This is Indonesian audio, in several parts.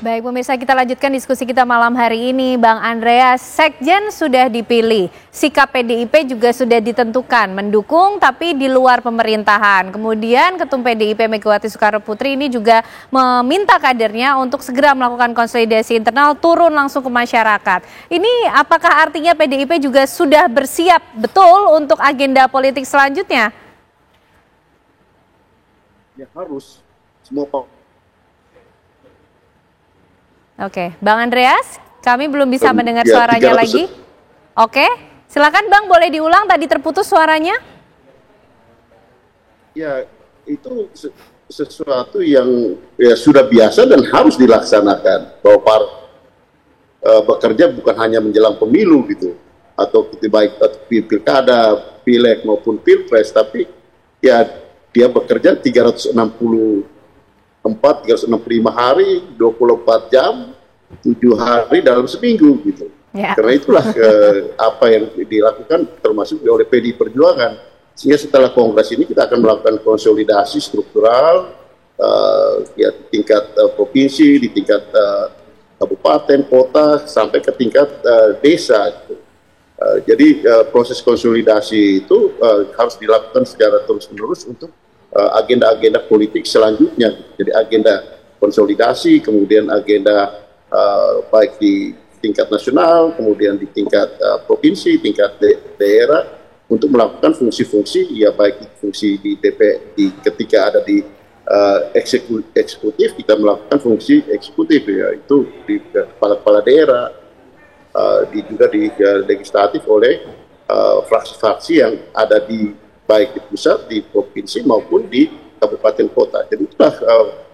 Baik pemirsa, kita lanjutkan diskusi kita malam hari ini. Bang Andreas, Sekjen sudah dipilih, sikap PDIP juga sudah ditentukan, mendukung tapi di luar pemerintahan. Kemudian Ketum PDIP Megawati Soekarno Putri ini juga meminta kadernya untuk segera melakukan konsolidasi internal, turun langsung ke masyarakat. Ini apakah artinya PDIP juga sudah bersiap betul untuk agenda politik selanjutnya? Ya harus, semua Pak. Oke, Bang Andreas, kami belum bisa mendengar suaranya lagi. Oke, silakan Bang, boleh diulang, tadi terputus suaranya. Ya, itu sesuatu yang ya sudah biasa dan harus dilaksanakan. Bahwa bekerja bukan hanya menjelang pemilu gitu, atau baik pilkada, pileg maupun pilpres, tapi ya dia bekerja 365 hari, 24 jam, 7 hari dalam seminggu gitu. Ya. Karena itulah apa yang dilakukan termasuk oleh PDI Perjuangan. Sehingga setelah kongres ini kita akan melakukan konsolidasi struktural ya di tingkat provinsi, di tingkat kabupaten, kota, sampai ke tingkat desa gitu. Jadi proses konsolidasi itu harus dilakukan secara terus-menerus untuk agenda-agenda politik selanjutnya. Jadi agenda konsolidasi, kemudian agenda baik di tingkat nasional, kemudian di tingkat provinsi, tingkat daerah, untuk melakukan fungsi-fungsi, ya baik fungsi di ketika ada di eksekutif, kita melakukan fungsi eksekutif, ya itu di kepala-kepala daerah, juga di legislatif oleh fraksi-fraksi yang ada di baik di pusat, di provinsi maupun di kabupaten kota. Jadi itulah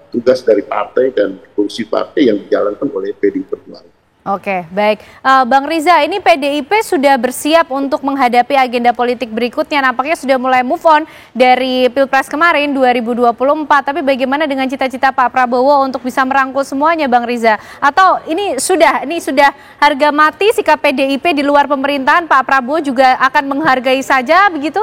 tugas dari partai dan fungsi partai yang dijalankan oleh PDI Perjuangan. Oke, baik. Bang Riza, ini PDIP sudah bersiap untuk menghadapi agenda politik berikutnya. Nampaknya sudah mulai move on dari Pilpres kemarin 2024. Tapi bagaimana dengan cita-cita Pak Prabowo untuk bisa merangkul semuanya, Bang Riza? Atau ini sudah harga mati sikap PDIP di luar pemerintahan, Pak Prabowo juga akan menghargai saja begitu?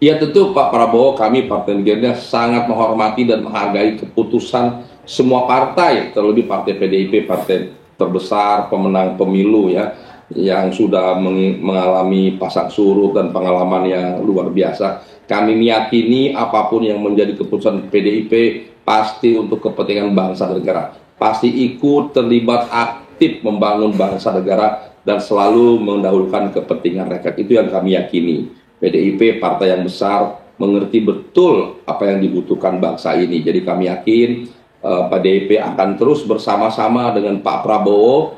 Ya tentu Pak Prabowo, kami Partai Gerindra sangat menghormati dan menghargai keputusan semua partai, terlebih Partai PDIP, partai terbesar pemenang pemilu ya, yang sudah mengalami pasang surut dan pengalaman yang luar biasa. Kami meyakini apapun yang menjadi keputusan PDIP pasti untuk kepentingan bangsa dan negara, pasti ikut terlibat aktif membangun bangsa negara dan selalu mendahulukan kepentingan rakyat. Itu yang kami yakini. PDIP partai yang besar mengerti betul apa yang dibutuhkan bangsa ini. Jadi kami yakin PDIP akan terus bersama-sama dengan Pak Prabowo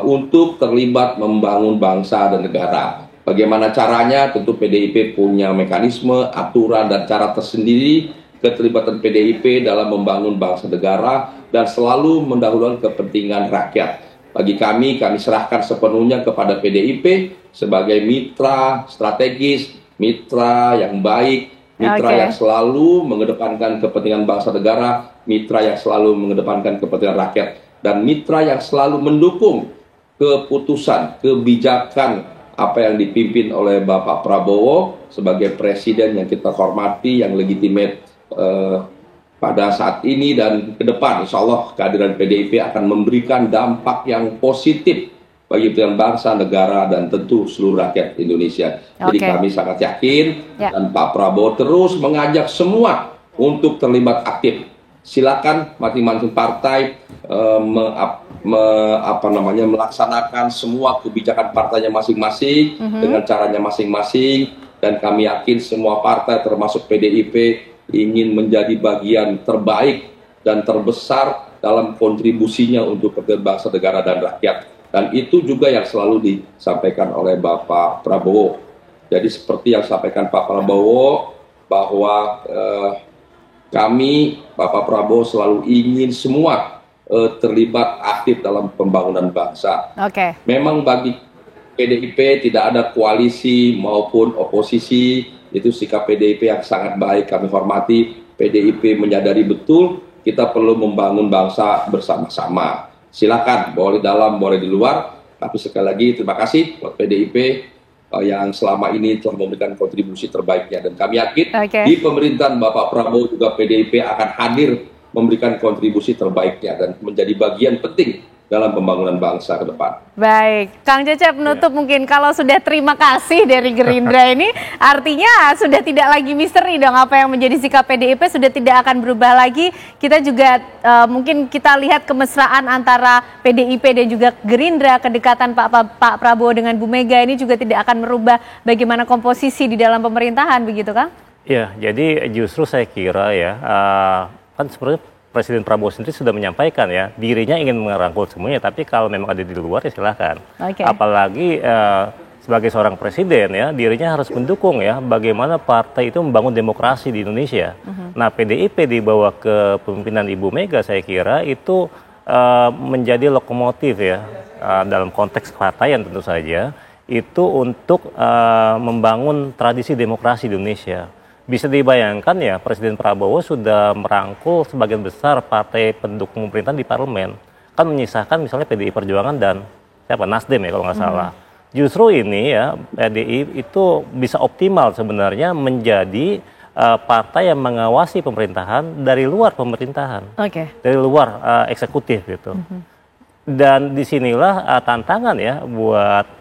untuk terlibat membangun bangsa dan negara. Bagaimana caranya? Tentu PDIP punya mekanisme, aturan, dan cara tersendiri keterlibatan PDIP dalam membangun bangsa negara dan selalu mendahulukan kepentingan rakyat. Bagi kami serahkan sepenuhnya kepada PDIP sebagai mitra strategis, mitra yang baik, mitra yang selalu mengedepankan kepentingan bangsa negara, mitra yang selalu mengedepankan kepentingan rakyat, dan mitra yang selalu mendukung keputusan, kebijakan apa yang dipimpin oleh Bapak Prabowo sebagai presiden yang kita hormati, yang legitimate pada saat ini dan ke depan. Insya Allah kehadiran PDIP akan memberikan dampak yang positif bagi kepentingan bangsa, negara, dan tentu seluruh rakyat Indonesia. Jadi kami sangat yakin dan Pak Prabowo terus mengajak semua untuk terlibat aktif. Silakan masing-masing partai melaksanakan semua kebijakan partainya masing-masing dengan caranya masing-masing, dan kami yakin semua partai termasuk PDIP ingin menjadi bagian terbaik dan terbesar dalam kontribusinya untuk kepentingan bangsa, negara, dan rakyat. Dan itu juga yang selalu disampaikan oleh Bapak Prabowo. Jadi seperti yang disampaikan Pak Prabowo, bahwa kami, Bapak Prabowo, selalu ingin semua terlibat aktif dalam pembangunan bangsa. Memang bagi PDIP tidak ada koalisi maupun oposisi. Itu sikap PDIP yang sangat baik, kami hormati. PDIP menyadari betul kita perlu membangun bangsa bersama-sama. Silakan, boleh di dalam, boleh di luar. Tapi sekali lagi terima kasih buat PDIP yang selama ini telah memberikan kontribusi terbaiknya. Dan kami yakin di pemerintahan Bapak Prabowo juga PDIP akan hadir memberikan kontribusi terbaiknya dan menjadi bagian penting dalam pembangunan bangsa ke depan. Baik, Kang Cecep menutup mungkin kalau sudah terima kasih dari Gerindra ini artinya sudah tidak lagi misteri dong apa yang menjadi sikap PDIP sudah tidak akan berubah lagi. Kita juga mungkin kita lihat kemesraan antara PDIP dan juga Gerindra, kedekatan Pak Prabowo dengan Bu Mega ini juga tidak akan merubah bagaimana komposisi di dalam pemerintahan, begitu Kang? Ya, jadi justru saya kira ya kan sebenarnya Presiden Prabowo sendiri sudah menyampaikan ya, dirinya ingin merangkul semuanya, tapi kalau memang ada di luar ya silahkan. Apalagi sebagai seorang presiden ya, dirinya harus mendukung ya bagaimana partai itu membangun demokrasi di Indonesia. Nah, PDIP dibawa ke pemimpinan Ibu Mega saya kira itu menjadi lokomotif ya dalam konteks kepartaian tentu saja, itu untuk membangun tradisi demokrasi di Indonesia. Bisa dibayangkan ya, Presiden Prabowo sudah merangkul sebagian besar partai pendukung pemerintahan di parlemen. Kan menyisakan misalnya PDI Perjuangan dan Nasdem ya kalau nggak salah. Justru ini ya, PDI itu bisa optimal sebenarnya menjadi partai yang mengawasi pemerintahan dari luar pemerintahan. Dari luar eksekutif gitu. Dan disinilah tantangan ya buat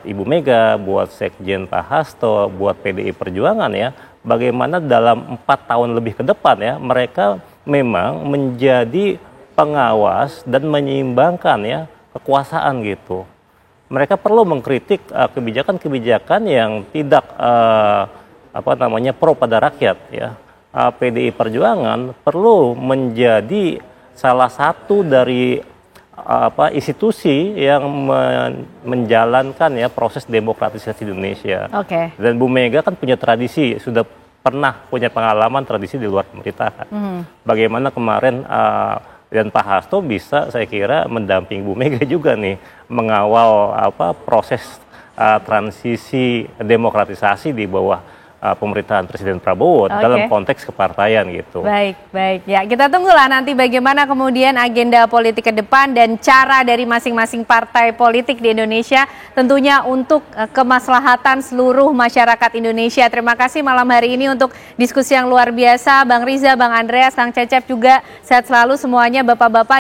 Ibu Mega, buat Sekjen Pak Hasto, buat PDI Perjuangan ya, bagaimana dalam 4 tahun lebih ke depan ya, mereka memang menjadi pengawas dan menyeimbangkan ya kekuasaan gitu. Mereka perlu mengkritik kebijakan-kebijakan yang tidak pro pada rakyat ya. PDI Perjuangan perlu menjadi salah satu dari institusi yang menjalankan ya proses demokratisasi di Indonesia. Dan Bu Mega kan punya tradisi, sudah pernah punya pengalaman tradisi di luar pemerintahan. Bagaimana kemarin dan Pak Hasto bisa saya kira mendampingi Bu Mega juga nih mengawal proses transisi demokratisasi di bawah pemerintahan Presiden Prabowo dalam konteks kepartaian gitu. Baik. Ya, kita tunggulah nanti bagaimana kemudian agenda politik ke depan dan cara dari masing-masing partai politik di Indonesia tentunya untuk kemaslahatan seluruh masyarakat Indonesia. Terima kasih malam hari ini untuk diskusi yang luar biasa. Bang Riza, Bang Andreas, Kang Cecep juga sehat selalu semuanya Bapak-bapak.